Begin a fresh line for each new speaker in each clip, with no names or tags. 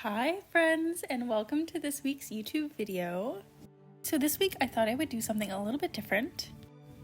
Hi friends, and welcome to this week's YouTube video. So this week I thought I would do something a little bit different.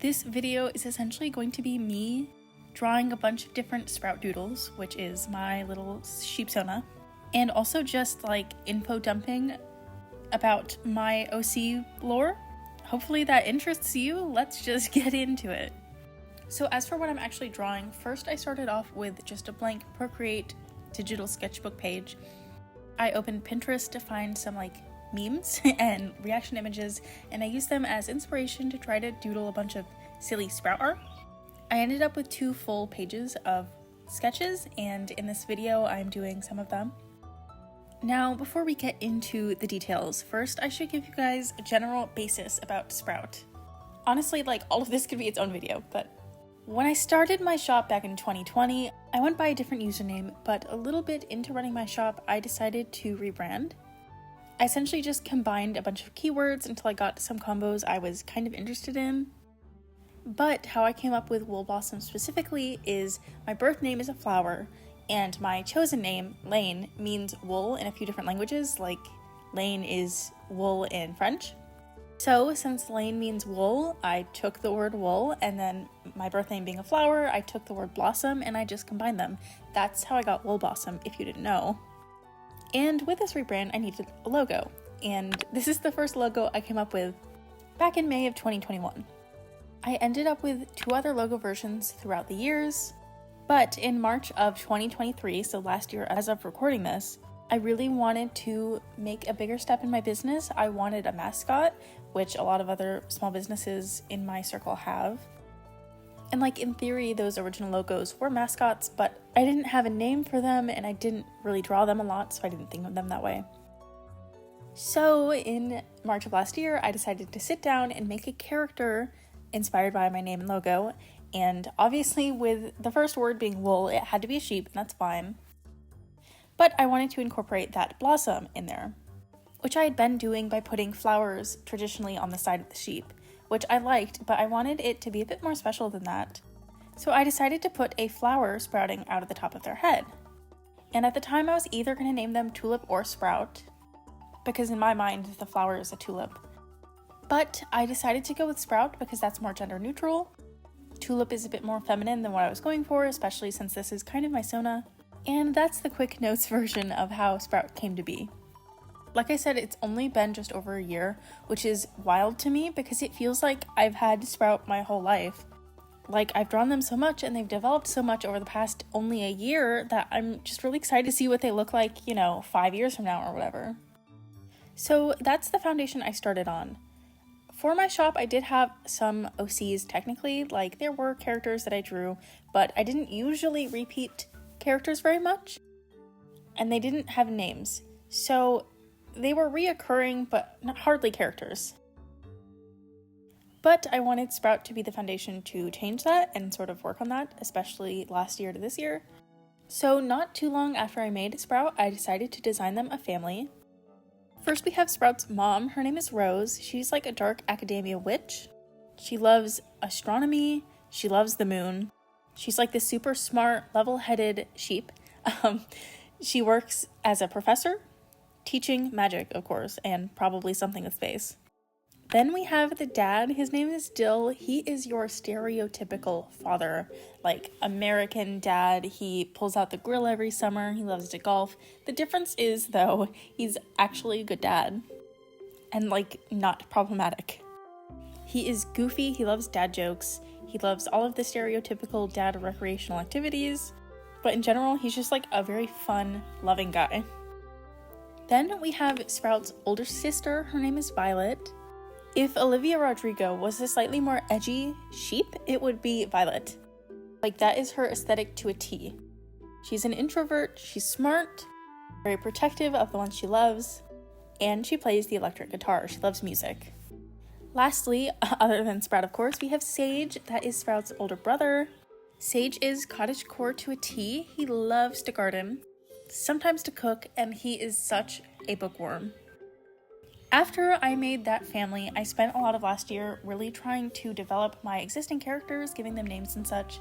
This video is essentially going to be me drawing a bunch of different sprout doodles, which is my little sheep sona, and also just like info dumping about my OC lore. Hopefully that interests you. Let's just get into it. So as for what I'm actually drawing, first I started off with just a blank Procreate digital sketchbook page. I opened Pinterest to find some memes and reaction images, and I used them as inspiration to try to doodle a bunch of silly sprout art. I ended up with 2 full pages of sketches, and in this video I'm doing some of them. Now, before we get into the details, first I should give you guys a general basis about Sprout. Honestly, all of this could be its own video, but when I started my shop back in 2020, I went by a different username, but a little bit into running my shop, I decided to rebrand. I essentially just combined a bunch of keywords until I got some combos I was kind of interested in. But how I came up with Wool Blossom specifically is my birth name is a flower, and my chosen name, Lane, means wool in a few different languages, like Lane is wool in French. So since Lane means wool, I took the word wool, and then my birth name being a flower, I took the word blossom and I just combined them. That's how I got Wool Blossom, if you didn't know. And with this rebrand, I needed a logo, and this is the first logo I came up with back in May of 2021. I ended up with 2 other logo versions throughout the years, but in March of 2023, so last year as of recording this, I really wanted to make a bigger step in my business. I wanted a mascot, which a lot of other small businesses in my circle have. And in theory, those original logos were mascots, but I didn't have a name for them and I didn't really draw them a lot, so I didn't think of them that way. So in March of last year, I decided to sit down and make a character inspired by my name and logo. And obviously with the first word being wool, it had to be a sheep, and that's fine. But I wanted to incorporate that blossom in there, which I had been doing by putting flowers traditionally on the side of the sheep, which I liked, but I wanted it to be a bit more special than that. So I decided to put a flower sprouting out of the top of their head. And at the time I was either going to name them Tulip or Sprout, because in my mind the flower is a tulip. But I decided to go with Sprout because that's more gender neutral. Tulip is a bit more feminine than what I was going for, especially since this is kind of my sona. And that's the quick notes version of how Sprout came to be. Like I said, it's only been just over a year, which is wild to me because it feels like I've had Sprout my whole life. I've drawn them so much and they've developed so much over the past only a year that I'm just really excited to see what they look like, 5 years from now or whatever. So that's the foundation I started on. For my shop, I did have some OCs technically, there were characters that I drew, but I didn't usually repeat characters very much, and they didn't have names, so they were reoccurring but not hardly characters. But I wanted Sprout to be the foundation to change that and sort of work on that, especially last year to this year. So not too long after I made Sprout, I decided to design them a family. First we have Sprout's mom. Her name is Rose. She's like a dark academia witch. She loves astronomy, she loves the moon. She's like this super smart, level-headed sheep. She works as a professor, teaching magic, of course, and probably something with space. Then we have the dad. His name is Dill. He is your stereotypical father, American dad. He pulls out the grill every summer. He loves to golf. The difference is, though, he's actually a good dad and, not problematic. He is goofy. He loves dad jokes. He loves all of the stereotypical dad recreational activities, but in general, he's just a very fun, loving guy. Then we have Sprout's older sister. Her name is Violet. If Olivia Rodrigo was a slightly more edgy sheep, it would be Violet. That is her aesthetic to a T. She's an introvert, she's smart, very protective of the ones she loves, and she plays the electric guitar. She loves music. Lastly, other than Sprout, of course, we have Sage. That is Sprout's older brother. Sage is cottagecore to a T. He loves to garden, sometimes to cook, and he is such a bookworm. After I made that family, I spent a lot of last year really trying to develop my existing characters, giving them names and such.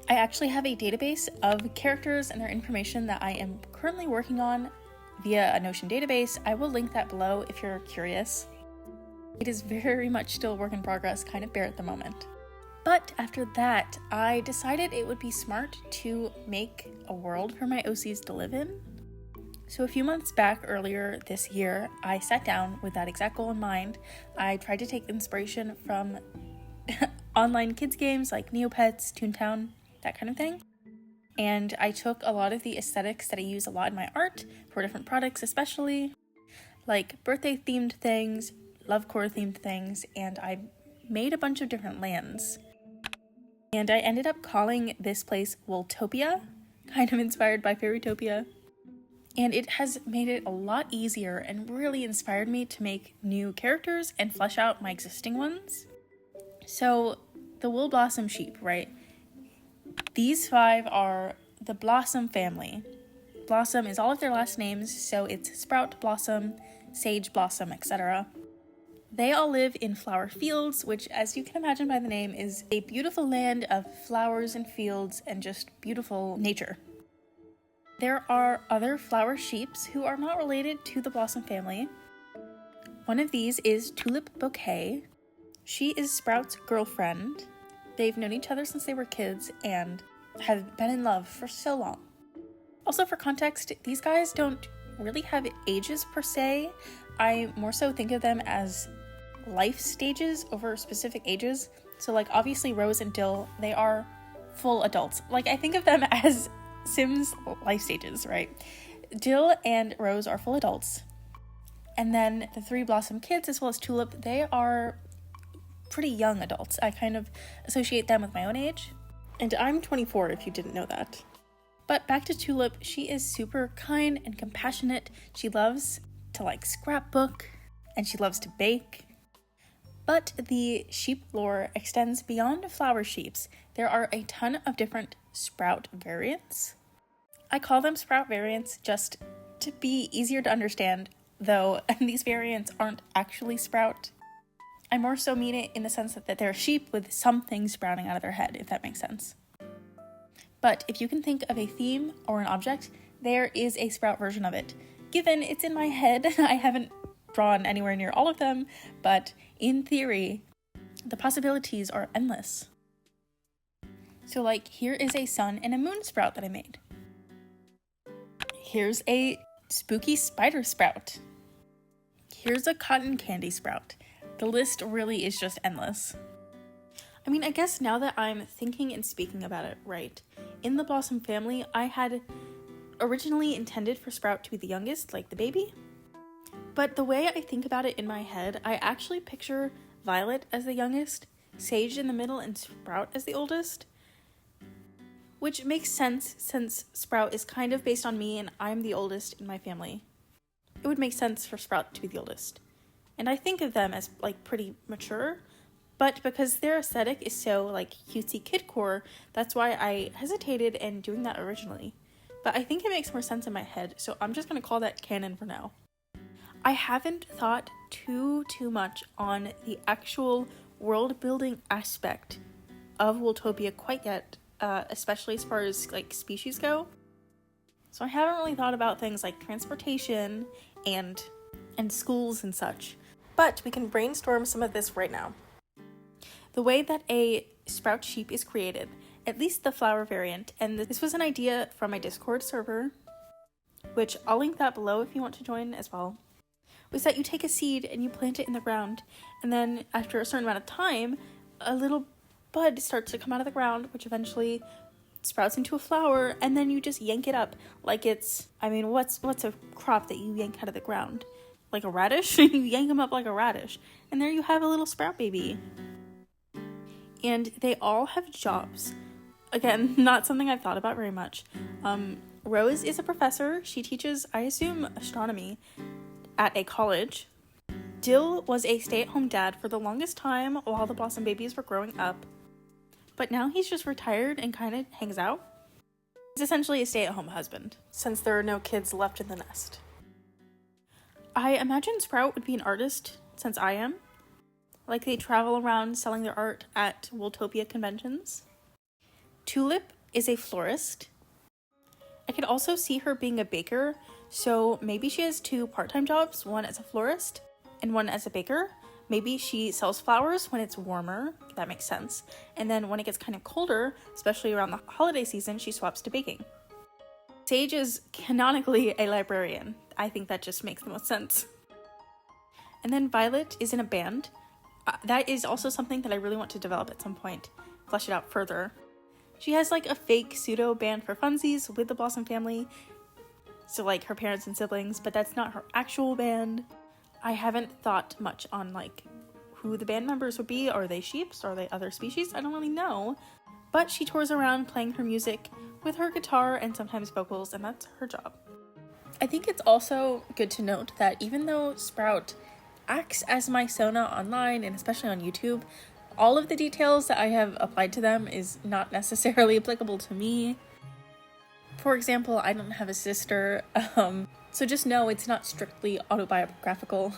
I actually have a database of characters and their information that I am currently working on via a Notion database. I will link that below if you're curious. It is very much still a work in progress, kind of bare at the moment. But after that, I decided it would be smart to make a world for my OCs to live in. So a few months back, earlier this year, I sat down with that exact goal in mind. I tried to take inspiration from online kids games like Neopets, Toontown, that kind of thing. And I took a lot of the aesthetics that I use a lot in my art for different products, especially like birthday themed things, lovecore themed things, and I made a bunch of different lands. And I ended up calling this place Wooltopia, kind of inspired by Fairytopia. And it has made it a lot easier and really inspired me to make new characters and flesh out my existing ones. So the Wool Blossom sheep, right? These 5 are the Blossom family. Blossom is all of their last names, so it's Sprout Blossom, Sage Blossom, etc. They all live in flower fields, which, as you can imagine by the name, is a beautiful land of flowers and fields and just beautiful nature. There are other flower sheeps who are not related to the Blossom family. One of these is Tulip Bouquet. She is Sprout's girlfriend. They've known each other since they were kids and have been in love for so long. Also, for context, these guys don't really have ages per se. I more so think of them as life stages over specific ages. So like obviously Rose and Dill, they are full adults. Like I think of them as Sims life stages, right? Dill and Rose are full adults. And then the 3 Blossom kids, as well as Tulip, they are pretty young adults. I kind of associate them with my own age. And I'm 24 if you didn't know that. But back to Tulip, she is super kind and compassionate. She loves to like scrapbook and she loves to bake. But the sheep lore extends beyond flower sheeps. There are a ton of different Sprout variants. I call them Sprout variants just to be easier to understand, though these variants aren't actually Sprout. I more so mean it in the sense that they're sheep with something sprouting out of their head, if that makes sense. But if you can think of a theme or an object, there is a Sprout version of it. Given it's in my head, I haven't drawn anywhere near all of them, but in theory, the possibilities are endless. So like, here is a sun and a moon sprout that I made. Here's a spooky spider sprout. Here's a cotton candy sprout. The list really is just endless. I mean, I guess now that I'm thinking and speaking about it, right, in the Blossom family, I had originally intended for Sprout to be the youngest, like the baby. But the way I think about it in my head, I actually picture Violet as the youngest, Sage in the middle, and Sprout as the oldest. Which makes sense since Sprout is kind of based on me and I'm the oldest in my family. It would make sense for Sprout to be the oldest. And I think of them as like pretty mature, but because their aesthetic is so like cutesy kidcore, that's why I hesitated in doing that originally. But I think it makes more sense in my head, so I'm just gonna call that canon for now. I haven't thought too much on the actual world building aspect of Wooltopia quite yet. Especially as far as like species go. So I haven't really thought about things like transportation and schools and such. But we can brainstorm some of this right now. The way that a Sprout sheep is created, at least the flower variant, and this was an idea from my Discord server, which I'll link that below if you want to join as well, was that you take a seed and you plant it in the ground, and then after a certain amount of time, a little bud starts to come out of the ground, which eventually sprouts into a flower, and then you just yank it up like it's, I mean, what's a crop that you yank out of the ground? Like a radish? You yank them up like a radish, and there you have a little sprout baby. And they all have jobs. Again, not something I've thought about very much. Rose is a professor. She teaches, I assume, astronomy at a college. Dill was a stay-at-home dad for the longest time while the Blossom babies were growing up. But now he's just retired and kind of hangs out. He's essentially a stay-at-home husband, since there are no kids left in the nest. I imagine Sprout would be an artist, since I am. Like, they travel around selling their art at Wooltopia conventions. Tulip is a florist. I could also see her being a baker, So maybe she has 2 part-time jobs, one as a florist and one as a baker. Maybe she sells flowers when it's warmer, that makes sense. And then when it gets kind of colder, especially around the holiday season, she swaps to baking. Sage is canonically a librarian. I think that just makes the most sense. And then Violet is in a band. That is also something that I really want to develop at some point, flesh it out further. She has like a fake pseudo band for funsies with the Blossom family, so like her parents and siblings, but that's not her actual band. I haven't thought much on like who the band members would be. Are they sheeps? Are they other species? I don't really know. But she tours around playing her music with her guitar and sometimes vocals, and that's her job. I think it's also good to note that even though Sprout acts as my Sona online and especially on YouTube, all of the details that I have applied to them is not necessarily applicable to me. For example, I don't have a sister, so just know it's not strictly autobiographical.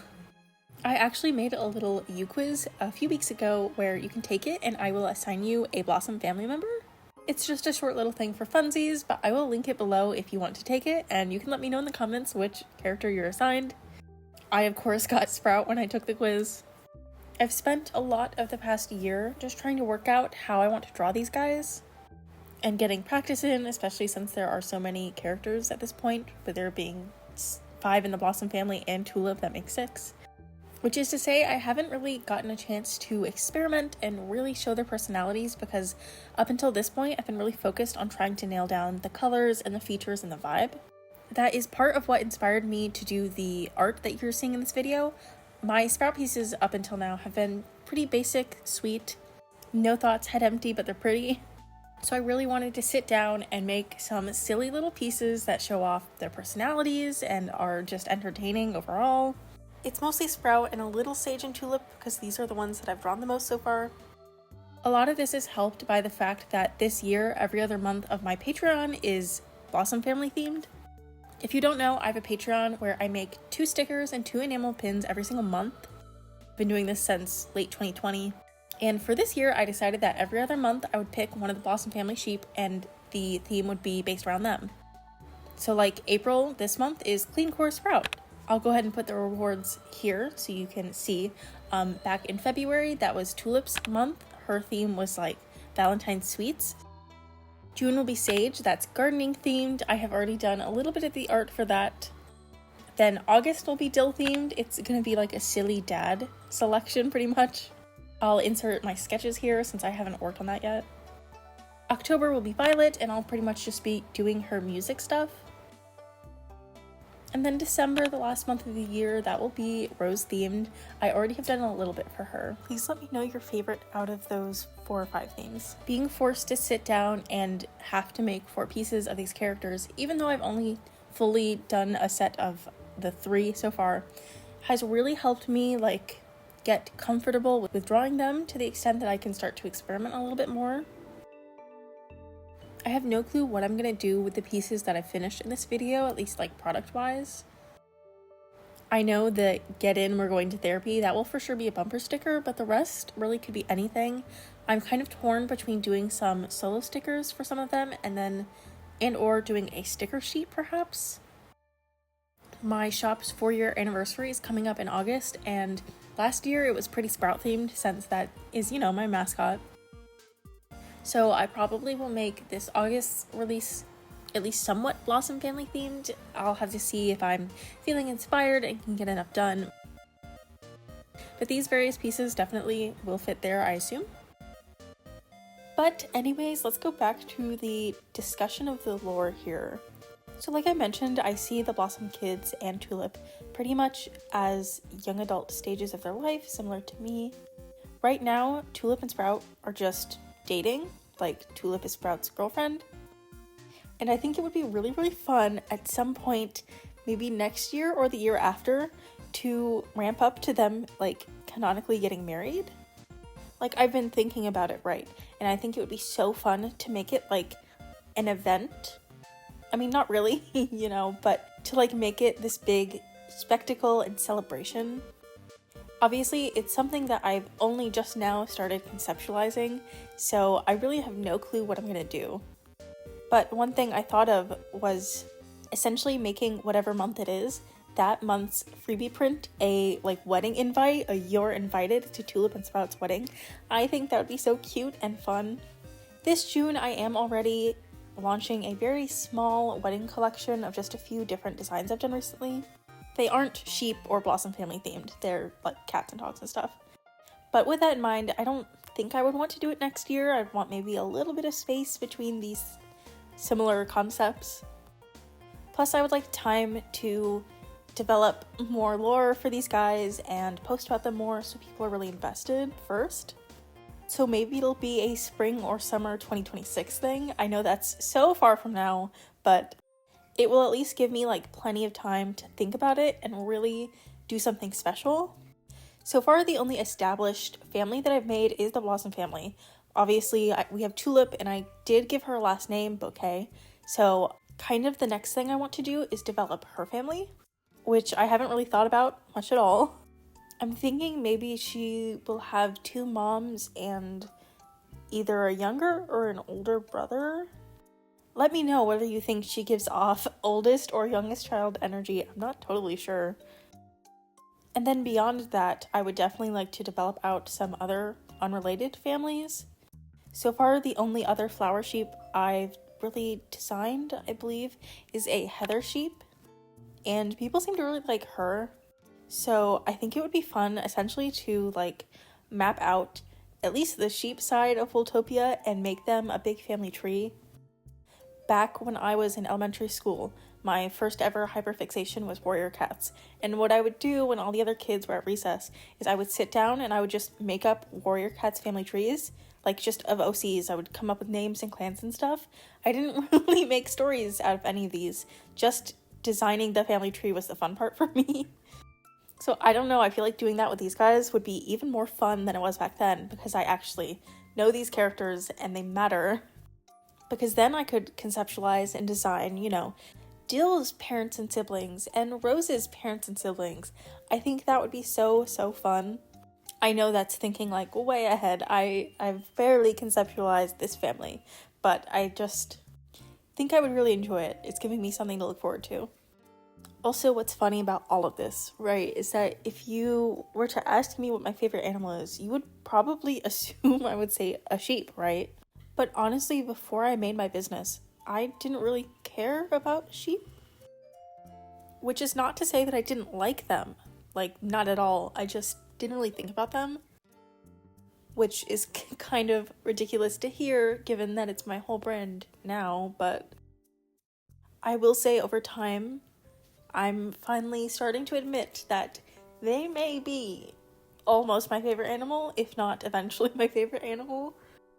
I actually made a little U-quiz a few weeks ago where you can take it and I will assign you a Blossom family member. It's just a short little thing for funsies, but I will link it below if you want to take it, and you can let me know in the comments which character you're assigned. I of course got Sprout when I took the quiz. I've spent a lot of the past year just trying to work out how I want to draw these guys and getting practice in, especially since there are so many characters at this point, with there being 5 in the Blossom family and Tulip, that makes 6. Which is to say, I haven't really gotten a chance to experiment and really show their personalities, because up until this point, I've been really focused on trying to nail down the colors and the features and the vibe. That is part of what inspired me to do the art that you're seeing in this video. My Sprout pieces up until now have been pretty basic, sweet, no thoughts, head empty, but they're pretty. So I really wanted to sit down and make some silly little pieces that show off their personalities and are just entertaining overall. It's mostly Sprout and a little Sage and Tulip because these are the ones that I've drawn the most so far. A lot of this is helped by the fact that this year, every other month of my Patreon is Blossom family themed. If you don't know, I have a Patreon where I make 2 stickers and 2 enamel pins every single month. I've been doing this since late 2020. And for this year, I decided that every other month I would pick one of the Blossom family sheep and the theme would be based around them. So like April this month is Clean Core Sprout. I'll go ahead and put the rewards here so you can see. Back in February, that was Tulip's month. Her theme was like Valentine's sweets. June will be Sage, that's gardening themed. I have already done a little bit of the art for that. Then August will be dill themed. It's gonna be like a silly dad selection pretty much. I'll insert my sketches here since I haven't worked on that yet. October will be Violet, and I'll pretty much just be doing her music stuff. And then December, the last month of the year, that will be Rose themed. I already have done a little bit for her. Please let me know your favorite out of those 4 or 5 themes. Being forced to sit down and have to make 4 pieces of these characters, even though I've only fully done a set of the 3 so far, has really helped me like get comfortable with drawing them to the extent that I can start to experiment a little bit more. I have no clue what I'm gonna do with the pieces that I finished in this video, at least like product wise. I know that Get In, We're Going to Therapy, that will for sure be a bumper sticker, but the rest really could be anything. I'm kind of torn between doing some solo stickers for some of them or doing a sticker sheet perhaps. My shop's 4-year anniversary is coming up in August, and last year it was pretty Sprout themed since that is, you know, my mascot. So I probably will make this August release at least somewhat Blossom family themed. I'll have to see if I'm feeling inspired and can get enough done. But these various pieces definitely will fit there, I assume. But anyways, let's go back to the discussion of the lore here. So like I mentioned, I see the Blossom kids and Tulip pretty much as young adult stages of their life, similar to me. Right now, Tulip and Sprout are just dating, like Tulip is Sprout's girlfriend. And I think it would be really, really fun at some point, maybe next year or the year after, to ramp up to them like canonically getting married. Like I've been thinking about it, right? And I think it would be so fun to make it like an event. I mean, not really, you know, but to like make it this big spectacle and celebration. Obviously, it's something that I've only just now started conceptualizing, so I really have no clue what I'm gonna do. But one thing I thought of was essentially making whatever month it is, that month's freebie print a like wedding invite, a you're invited to Tulip and Sprout's wedding. I think that would be so cute and fun. This June, I am already launching a very small wedding collection of just a few different designs I've done recently. They aren't sheep or Blossom family themed, they're like cats and dogs and stuff. But with that in mind, I don't think I would want to do it next year. I'd want maybe a little bit of space between these similar concepts. Plus, I would like time to develop more lore for these guys and post about them more so people are really invested first. So maybe it'll be a spring or summer 2026 thing. I know that's so far from now, but it will at least give me like plenty of time to think about it and really do something special. So far, the only established family that I've made is the Blossom family. Obviously, we have Tulip, and I did give her a last name, Bouquet. So kind of the next thing I want to do is develop her family, which I haven't really thought about much at all. I'm thinking maybe she will have 2 moms and either a younger or an older brother. Let me know whether you think she gives off oldest or youngest child energy. I'm not totally sure. And then beyond that, I would definitely like to develop out some other unrelated families. So far, the only other flower sheep I've really designed, I believe, is a heather sheep. And people seem to really like her. So I think it would be fun essentially to like map out at least the sheep side of Wooltopia and make them a big family tree. Back when I was in elementary school, my first ever hyperfixation was warrior cats. And what I would do when all the other kids were at recess is I would sit down and I would just make up warrior cats family trees, like just of OCs. I would come up with names and clans and stuff. I didn't really make stories out of any of these. Just designing the family tree was the fun part for me. So I don't know, I feel like doing that with these guys would be even more fun than it was back then because I actually know these characters and they matter. Because then I could conceptualize and design, you know, Dill's parents and siblings and Rose's parents and siblings. I think that would be so fun. I know that's thinking like way ahead. I've barely conceptualized this family, but I just think I would really enjoy it. It's giving me something to look forward to. Also, what's funny about all of this, right, is that if you were to ask me what my favorite animal is, you would probably assume I would say a sheep, right? But honestly, before I made my business, I didn't really care about sheep. Which is not to say that I didn't like them. Like, not at all. I just didn't really think about them. Which is kind of ridiculous to hear, given that it's my whole brand now. But I will say over time, I'm finally starting to admit that they may be almost my favorite animal, if not eventually my favorite animal.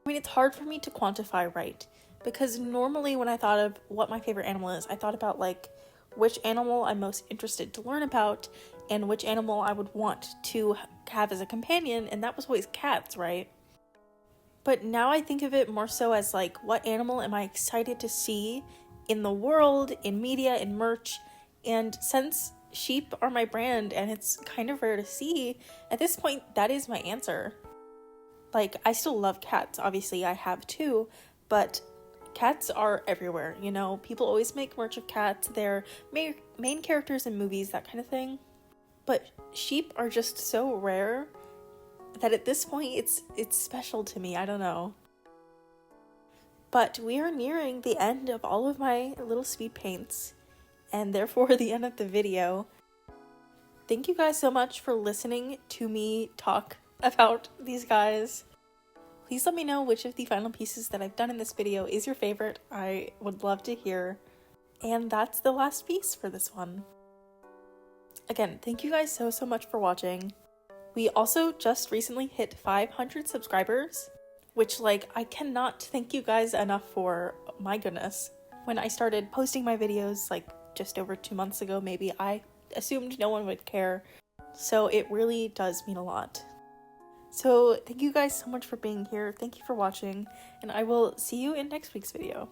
I mean, it's hard for me to quantify, right? Because normally when I thought of what my favorite animal is, I thought about like which animal I'm most interested to learn about and which animal I would want to have as a companion, and that was always cats, right? But now I think of it more so as like, what animal am I excited to see in the world, in media, in merch? And since sheep are my brand and it's kind of rare to see, at this point, that is my answer. Like, I still love cats, obviously I have too, but cats are everywhere, you know? People always make merch of cats, they're main characters in movies, that kind of thing. But sheep are just so rare that at this point it's special to me, I don't know. But we are nearing the end of all of my little speed paints, and therefore the end of the video. Thank you guys so much for listening to me talk about these guys. Please let me know which of the final pieces that I've done in this video is your favorite. I would love to hear. And that's the last piece for this one. Again, thank you guys so much for watching. We also just recently hit 500 subscribers, which like I cannot thank you guys enough for. My goodness. When I started posting my videos like just over 2 months ago, maybe, I assumed no one would care. So it really does mean a lot. So thank you guys so much for being here. Thank you for watching, and I will see you in next week's video.